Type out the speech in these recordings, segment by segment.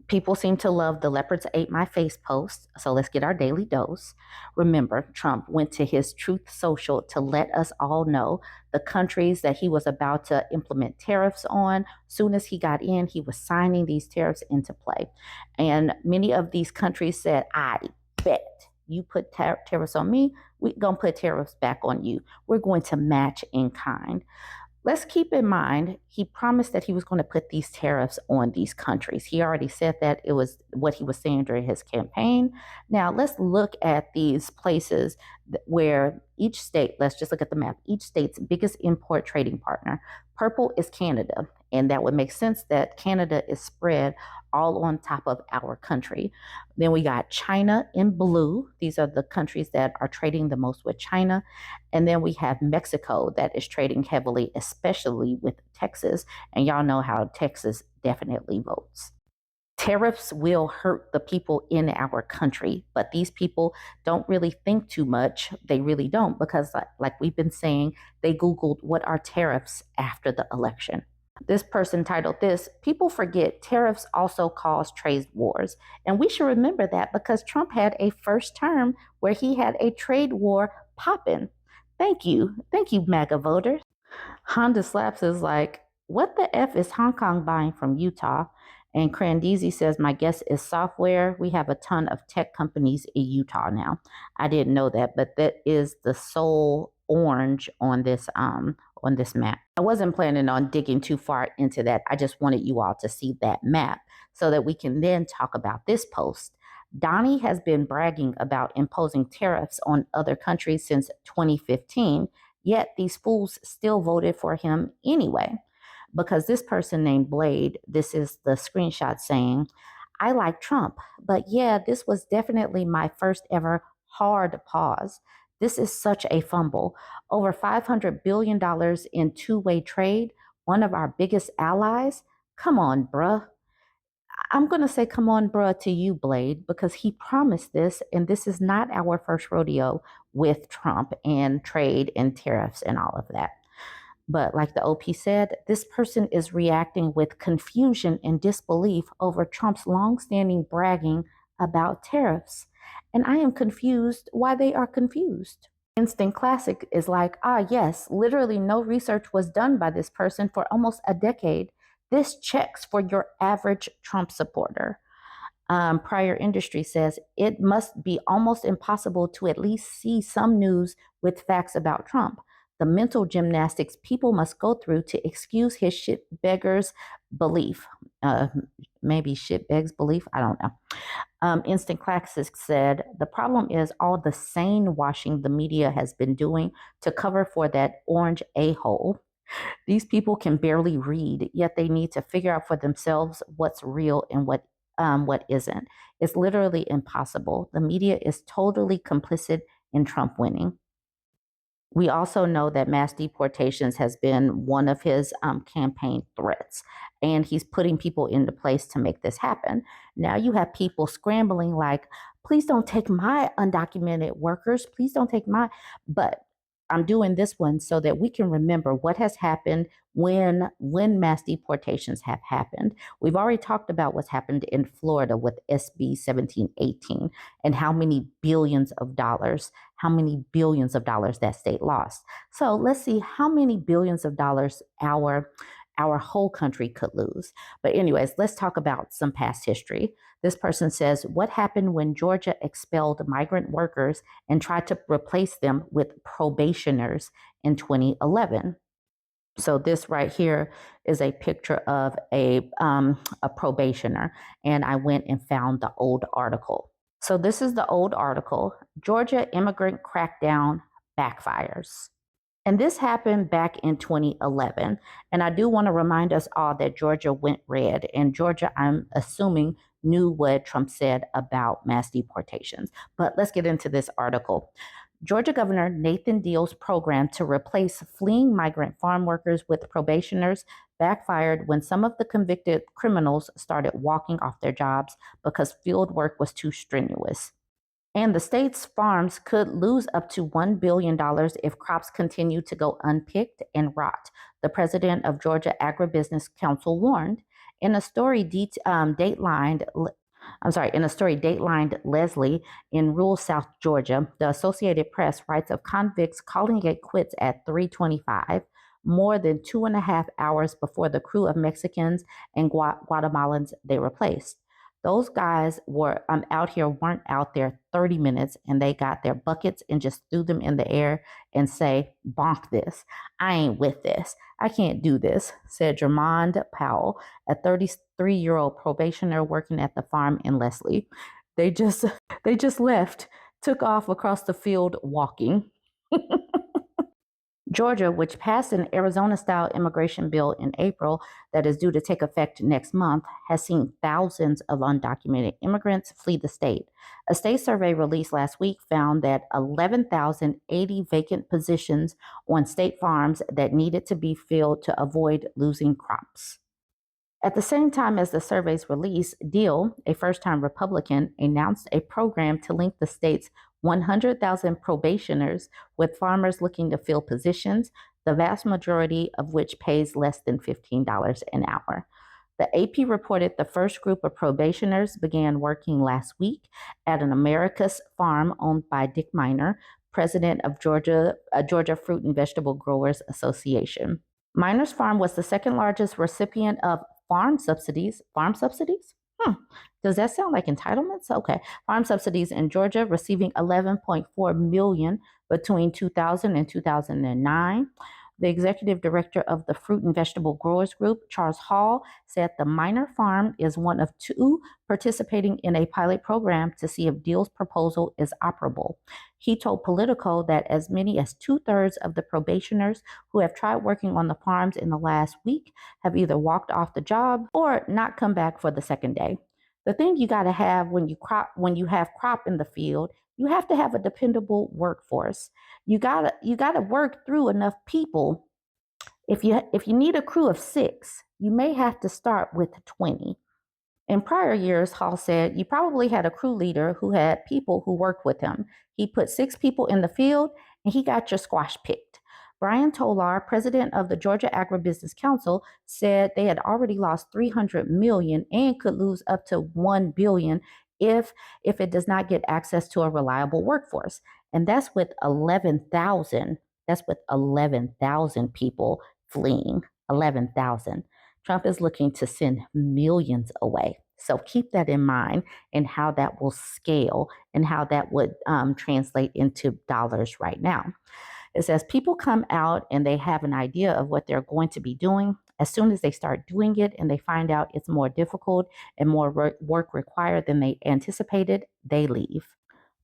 People seem to love the leopards ate my face post, so let's get our daily dose. Remember, Trump went to his Truth Social to let us all know the countries that he was about to implement tariffs on. Soon as he got in, he was signing these tariffs into play. And many of these countries said, I bet you put tariffs on me, we're going to put tariffs back on you. We're going to match in kind. Let's keep in mind, he promised that he was going to put these tariffs on these countries. He already said that it was what he was saying during his campaign. Now, let's look at these places where each state, let's just look at the map, each state's biggest import trading partner. Purple is Canada, and that would make sense that Canada is spread all on top of our country. Then we got China in blue. These are the countries that are trading the most with China. And then we have Mexico that is trading heavily, especially with Texas. And y'all know how Texas definitely votes. Tariffs will hurt the people in our country, but these people don't really think too much. They really don't, because like we've been saying, they Googled what are tariffs after the election. This person titled this, people forget tariffs also cause trade wars. And we should remember that because Trump had a first term where he had a trade war popping. Thank you. Thank you, MAGA voters. Honda Slaps is like, what the F is Hong Kong buying from Utah? And Crandeezy says, my guess is software. We have a ton of tech companies in Utah now. I didn't know that, but that is the sole orange on this map. I wasn't planning on digging too far into that. I just wanted you all to see that map so that we can then talk about this post. Donnie has been bragging about imposing tariffs on other countries since 2015, yet these fools still voted for him anyway. Because this person named Blade, this is the screenshot saying, I like Trump, but yeah, this was definitely my first ever hard pause. This is such a fumble. Over $500 billion in two-way trade, one of our biggest allies. Come on, bruh. I'm going to say, come on, bruh, to you, Blade, because he promised this, and this is not our first rodeo with Trump and trade and tariffs and all of that. But like the OP said, this person is reacting with confusion and disbelief over Trump's longstanding bragging about tariffs. And I am confused why they are confused. Instant Classic is like, yes, literally no research was done by this person for almost a decade. This checks for your average Trump supporter. Prior Industry says it must be almost impossible to at least see some news with facts about Trump. The mental gymnastics people must go through to excuse his shit beggars belief. Maybe shit begs belief. I don't know. Instant Classic said, the problem is all the sane washing the media has been doing to cover for that orange a-hole. These people can barely read, yet they need to figure out for themselves what's real and what isn't. It's literally impossible. The media is totally complicit in Trump winning. We also know that mass deportations has been one of his campaign threats, and he's putting people into place to make this happen. Now you have people scrambling like, please don't take my undocumented workers. Please don't take my, but I'm doing this one so that we can remember what has happened when mass deportations have happened. We've already talked about what's happened in Florida with SB 1718 and how many billions of dollars that state lost. So let's see how many billions of dollars our whole country could lose. But anyways, let's talk about some past history. This person says, what happened when Georgia expelled migrant workers and tried to replace them with probationers in 2011? So this right here is a picture of a probationer, and I went and found the old article. So this is the old article, Georgia immigrant crackdown backfires. And this happened back in 2011. And I do want to remind us all that Georgia went red. And Georgia, I'm assuming, knew what Trump said about mass deportations. But let's get into this article. Georgia Governor Nathan Deal's program to replace fleeing migrant farm workers with probationers backfired when some of the convicted criminals started walking off their jobs because field work was too strenuous. And the state's farms could lose up to $1 billion if crops continue to go unpicked and rot, the president of Georgia Agribusiness Council warned. In a story datelined Leslie in rural South Georgia, the Associated Press writes of convicts calling it quits at 3:25, more than 2.5 hours before the crew of Mexicans and Guatemalans they replaced. Those guys weren't out there 30 minutes, and they got their buckets and just threw them in the air and say, bonk this. I ain't with this. I can't do this, said Jermond Powell, a 33-year-old probationer working at the farm in Leslie. They just left, took off across the field walking. Georgia, which passed an Arizona-style immigration bill in April that is due to take effect next month, has seen thousands of undocumented immigrants flee the state. A state survey released last week found that 11,080 vacant positions on state farms that needed to be filled to avoid losing crops. At the same time as the survey's release, Deal, a first-time Republican, announced a program to link the state's 100,000 probationers with farmers looking to fill positions, the vast majority of which pays less than $15 an hour. The AP reported the first group of probationers began working last week at an America's farm owned by Dick Miner, president of Georgia Fruit and Vegetable Growers Association. Miner's Farm was the second largest recipient of farm subsidies. Farm subsidies? Does that sound like entitlements? Okay. Farm subsidies in Georgia, receiving $11.4 million between 2000 and 2009. The executive director of the Fruit and Vegetable Growers Group, Charles Hall, said the Miner Farm is one of two participating in a pilot program to see if Deal's proposal is operable. He told Politico that as many as 2/3 of the probationers who have tried working on the farms in the last week have either walked off the job or not come back for the second day. The thing you got to have when you have crop in the field, you have to have a dependable workforce. You gotta work through enough people. If you need a crew of 6, you may have to start with 20. In prior years, Hall said, you probably had a crew leader who had people who worked with him. He put 6 people in the field and he got your squash picked. Brian Tolar, president of the Georgia Agribusiness Council, said they had already lost $300 million and could lose up to $1 billion if it does not get access to a reliable workforce. And that's with 11,000. That's with 11,000 people fleeing. 11,000. Trump is looking to send millions away. So keep that in mind and how that will scale and how that would translate into dollars right now. It says people come out and they have an idea of what they're going to be doing. As soon as they start doing it and they find out it's more difficult and more work required than they anticipated, they leave.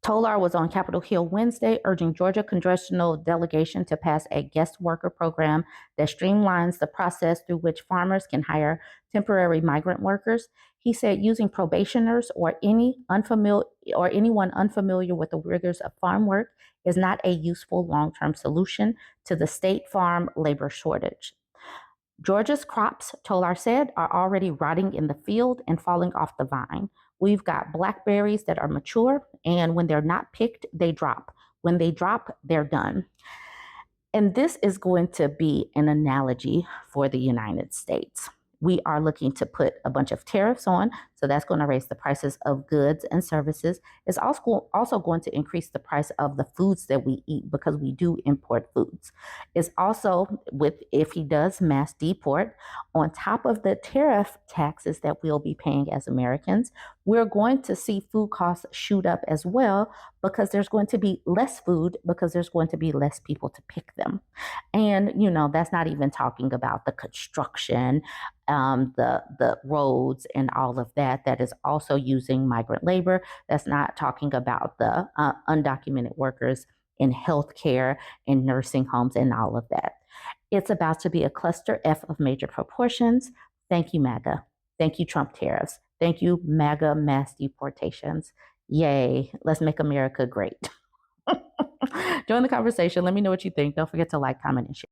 Tolar was on Capitol Hill Wednesday, urging Georgia congressional delegation to pass a guest worker program that streamlines the process through which farmers can hire temporary migrant workers. He said using probationers or anyone unfamiliar with the rigors of farm work is not a useful long-term solution to the state farm labor shortage. Georgia's crops, Tolar said, are already rotting in the field and falling off the vine. We've got blackberries that are mature, and when they're not picked, they drop. When they drop, they're done. And this is going to be an analogy for the United States. We are looking to put a bunch of tariffs on, so that's going to raise the prices of goods and services. It's also going to increase the price of the foods that we eat because we do import foods. It's also, if he does mass deport, on top of the tariff taxes that we'll be paying as Americans, we're going to see food costs shoot up as well because there's going to be less food because there's going to be less people to pick them. And, that's not even talking about the construction, the roads and all of that is also using migrant labor. That's not talking about the undocumented workers in healthcare, in nursing homes, and all of that. It's about to be a cluster F of major proportions. Thank you, MAGA. Thank you, Trump tariffs. Thank you, MAGA mass deportations. Yay. Let's make America great. Join the conversation. Let me know what you think. Don't forget to like, comment, and share.